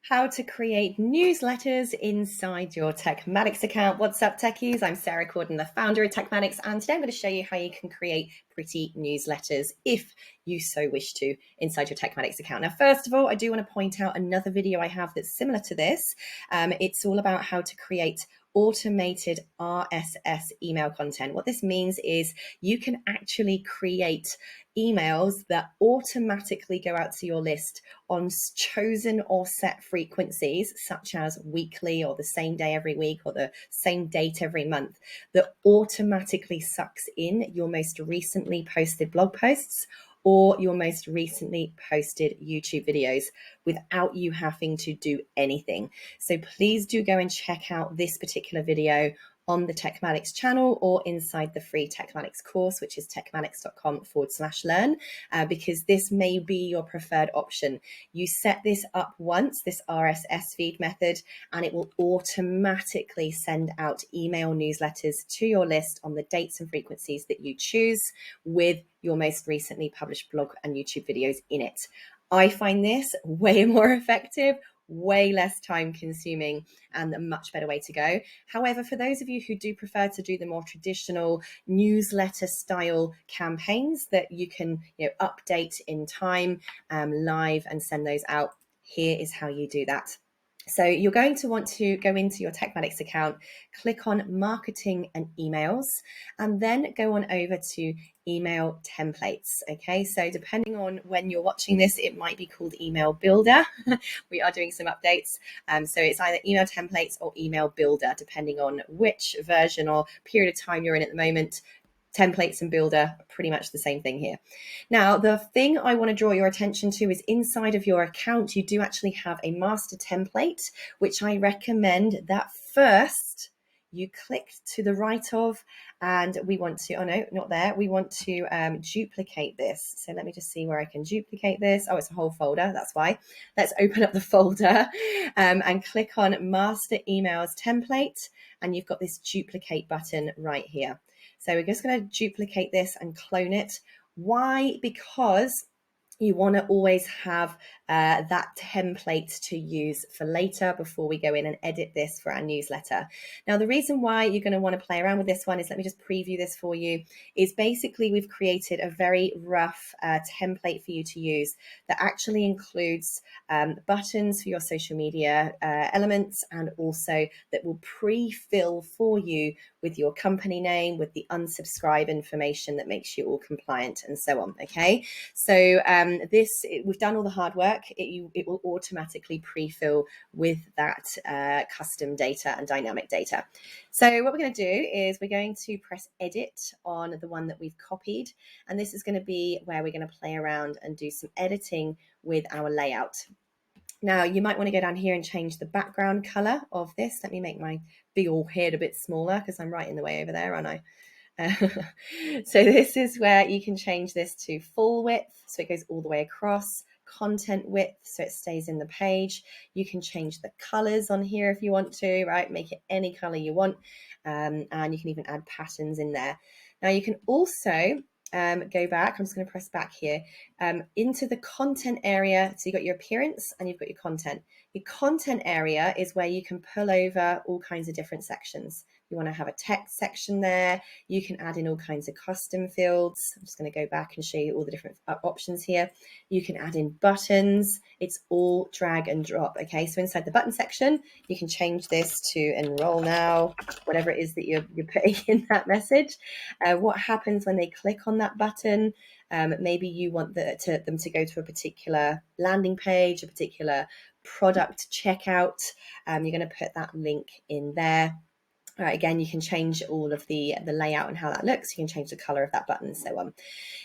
How to create newsletters inside your TekMatix account. What's up, techies? I'm Sarah Corden, the founder of TekMatix, and today I'm going to show you how you can create pretty newsletters if you so wish to inside your TekMatix account. Now, first of all, I do want to point out another video I have that's similar to this. It's all about how to create automated RSS email content. What this means is you can actually create emails that automatically go out to your list on chosen or set frequencies, such as weekly or the same day every week or the same date every month, that automatically sucks in your most recently posted blog posts or your most recently posted YouTube videos without you having to do anything. So please do go and check out this particular video on the TekMatix channel or inside the free TekMatix course, which is tekmatix.com/learn, because this may be your preferred option. You set this up once, this RSS feed method, and it will automatically send out email newsletters to your list on the dates and frequencies that you choose with your most recently published blog and YouTube videos in it. I find this way more effective, way less time consuming, and a much better way to go. However, for those of you who do prefer to do the more traditional newsletter style campaigns that you can update in time live and send those out, here is how you do that. So you're going to want to go into your TekMatix account, click on marketing and emails, and then go on over to email templates. Okay, so depending on when you're watching this, it might be called email builder. We are doing some updates. So it's either email templates or email builder, depending on which version or period of time you're in at the moment. Templates and builder are pretty much the same thing here. Now, the thing I want to draw your attention to is inside of your account, you do actually have a master template, which I recommend that first you click to the right of, and we want to, oh no, not there. We want to duplicate this. So let me just see where I can duplicate this. Oh, it's a whole folder. That's why. Let's open up the folder and click on master emails template. And you've got this duplicate button right here. So we're just going to duplicate this and clone it. Why? Because you want to always have that template to use for later before we go in and edit this for our newsletter. Now, the reason why you're going to want to play around with this one is, let me just preview this for you, is basically we've created a very rough template for you to use that actually includes buttons for your social media elements, and also that will pre-fill for you with your company name, with the unsubscribe information that makes you all compliant and so on. Okay, so we've done all the hard work. It will automatically pre-fill with that custom data and dynamic data. So what we're going to do is we're going to press edit on the one that we've copied, and this is going to be where we're going to play around and do some editing with our layout. Now, you might want to go down here and change the background color of this. Let me make my big old head a bit smaller because I'm right in the way over there, aren't I? So this is where you can change this to full width, so it goes all the way across, content width, so it stays in the page. You can change the colors on here if you want to, right? Make it any color you want, and you can even add patterns in there. Now you can also go back, I'm just going to press back here, into the content area. So you've got your appearance and you've got your content. Your content area is where you can pull over all kinds of different sections. You want to have a text section there. You can add in all kinds of custom fields. I'm just going to go back and show you all the different options here. You can add in buttons. It's all drag and drop. Okay, so inside the button section, you can change this to enroll now, whatever it is that you're putting in that message. What happens when they click on that button? Maybe you want them to go to a particular landing page, a particular product checkout. You're going to put that link in there. All right, again, you can change all of the layout and how that looks. You can change the color of that button and so on.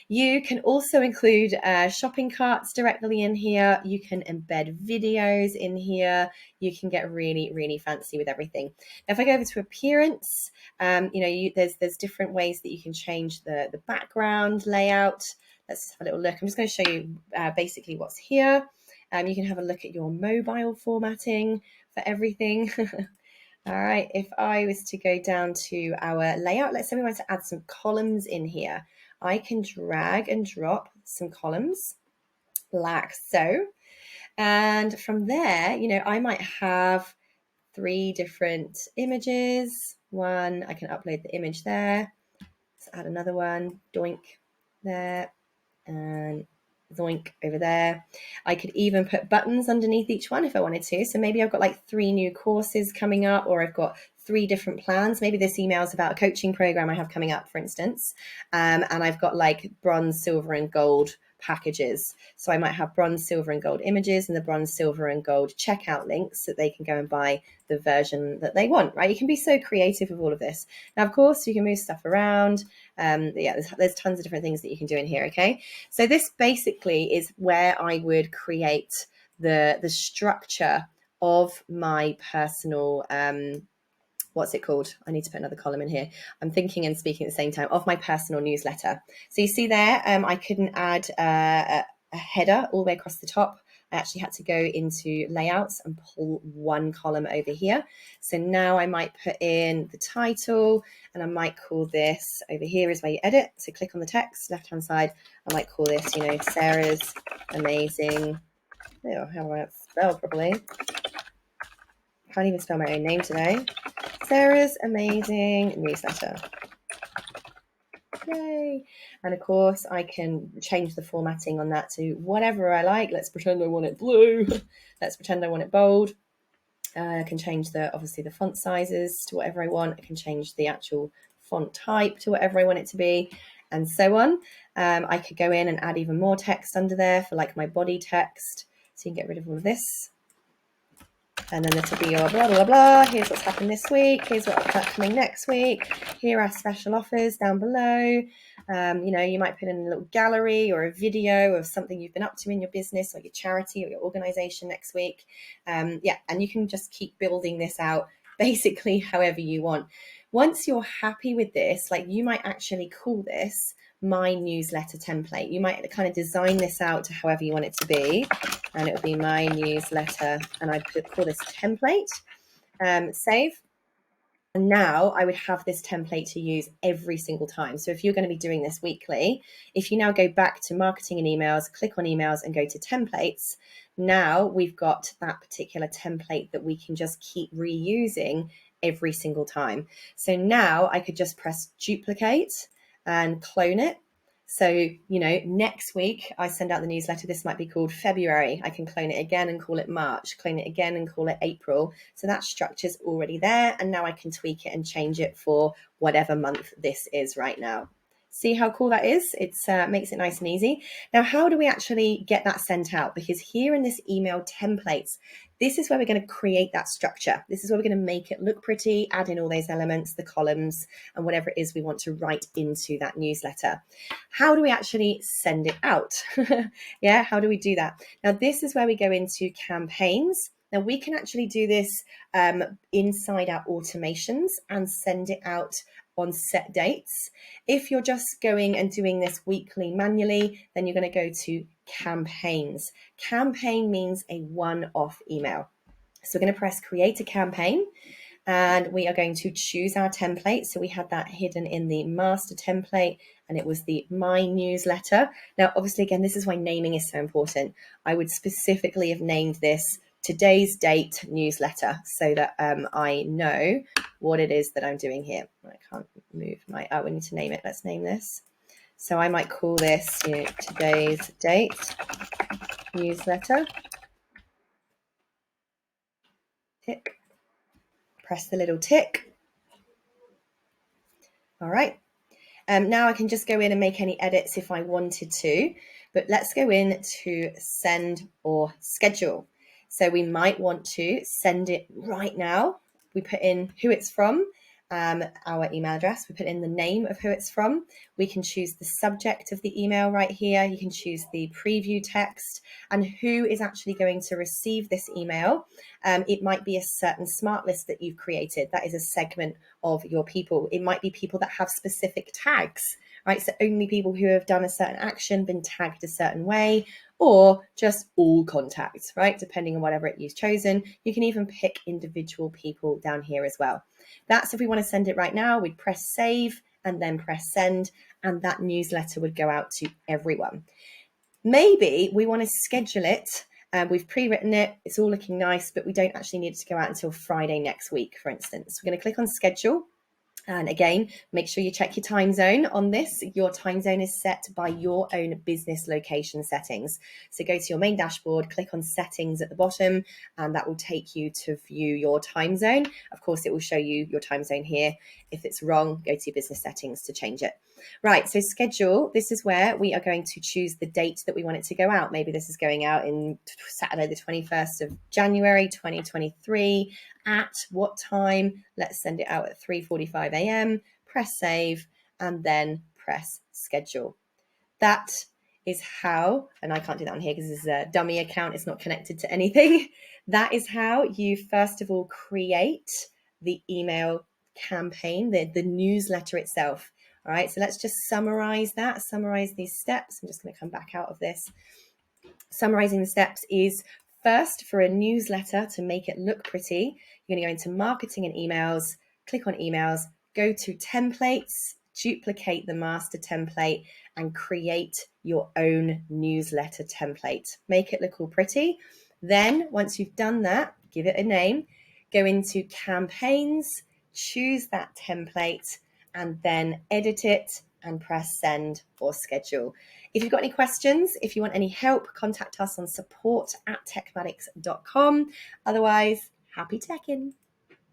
You can also include shopping carts directly in here. You can embed videos in here. You can get really, really fancy with everything. Now, if I go over to appearance, there's different ways that you can change the background layout. Let's have a little look. I'm just going to show you basically what's here. You can have a look at your mobile formatting for everything. All right, if I was to go down to our layout, let's say we want to add some columns in here. I can drag and drop some columns like so. And from there, you know, I might have 3 different images. One, I can upload the image there. Let's add another one, doink, there, and zoink over there. I could even put buttons underneath each one if I wanted to. So maybe I've got like 3 new courses coming up, or I've got 3 different plans. Maybe this email is about a coaching program I have coming up, for instance. And I've got like bronze, silver, and gold packages. So I might have bronze, silver, and gold images and the bronze, silver, and gold checkout links that they can go and buy the version that they want, right? You can be so creative with all of this. Now, of course, you can move stuff around. Yeah, there's tons of different things that you can do in here, okay? So this basically is where I would create the structure of my personal what's it called? I need to put another column in here. I'm thinking and speaking at the same time, of my personal newsletter. So you see there, I couldn't add a header all the way across the top. I actually had to go into layouts and pull one column over here. So now I might put in the title, and I might call this, over here is where you edit. So click on the text, left-hand side. I might call this, you know, Sarah's amazing, oh, how do I spell properly? Can't even spell my own name today. Sarah's amazing newsletter. Yay. And of course, I can change the formatting on that to whatever I like. Let's pretend I want it blue. Let's pretend I want it bold. I can change obviously the font sizes to whatever I want. I can change the actual font type to whatever I want it to be, and so on. I could go in and add even more text under there for like my body text. So you can get rid of all of this. And then this will be your blah, blah, blah. Here's what's happened this week. Here's what's happening next week. Here are special offers down below. You know, you might put in a little gallery or a video of something you've been up to in your business or your charity or your organization next week. Yeah, and you can just keep building this out basically however you want. Once you're happy with this, like you might actually call this my newsletter template. You might kind of design this out to however you want it to be, and it would be my newsletter, and I'd call this template. Save. And now I would have this template to use every single time. So if you're going to be doing this weekly, if you now go back to marketing and emails, click on emails and go to templates, now we've got that particular template that we can just keep reusing every single time. So now I could just press duplicate and clone it. So, you know, next week I send out the newsletter. This might be called February. I can clone it again and call it March, clone it again and call it April. So that structure's already there. And now I can tweak it and change it for whatever month this is right now. See how cool that is? It makes it nice and easy. Now, how do we actually get that sent out? Because here in this email templates, this is where we're going to create that structure. This is where we're going to make it look pretty, add in all those elements, the columns, and whatever it is we want to write into that newsletter. How do we actually send it out? Yeah, how do we do that? Now, this is where we go into campaigns. Now, we can actually do this inside our automations and send it out on set dates. If you're just going and doing this weekly manually, then you're going to go to campaigns. Campaign means a one-off email. So we're going to press create a campaign, and we are going to choose our template. So we had that hidden in the master template, and it was the my newsletter. Now, obviously, again, this is why naming is so important. I would specifically have named this today's date newsletter so that I know what it is that I'm doing here. I can't move we need to name it. Let's name this. So I might call this, you know, today's date newsletter. Tick. Press the little tick. All right. Now I can just go in and make any edits if I wanted to, but let's go in to send or schedule. So we might want to send it right now. We put in who it's from, our email address. We put in the name of who it's from. We can choose the subject of the email right here. You can choose the preview text and who is actually going to receive this email. It might be a certain smart list that you've created. That is a segment of your people. It might be people that have specific tags, right? So only people who have done a certain action, been tagged a certain way, or just all contacts, right? Depending on whatever you've chosen. You can even pick individual people down here as well. That's if we want to send it right now, we'd press save and then press send, and that newsletter would go out to everyone. Maybe we want to schedule it We've pre-written it. It's all looking nice, but we don't actually need it to go out until Friday next week, for instance. We're going to click on schedule. And again, make sure you check your time zone on this. Your time zone is set by your own business location settings. So go to your main dashboard, click on settings at the bottom, and that will take you to view your time zone. Of course, it will show you your time zone here. If it's wrong, go to your business settings to change it. Right, so schedule, this is where we are going to choose the date that we want it to go out. Maybe this is going out in Saturday, the 21st of January, 2023. At what time? Let's send it out at 3:45 a.m. Press save and then press schedule. That is how, and I can't do that on here because this is a dummy account, it's not connected to anything. That is how you first of all create the email campaign, the newsletter itself. All right, so let's just summarize these steps. I'm just going to come back out of this. Summarizing the steps is first, for a newsletter to make it look pretty, you're going to go into marketing and emails, click on emails, go to templates, duplicate the master template and create your own newsletter template. Make it look all pretty. Then once you've done that, give it a name, go into campaigns, choose that template and then edit it and press send or schedule. If you've got any questions, if you want any help, contact us on support@tekmatix.com. Otherwise, happy teching.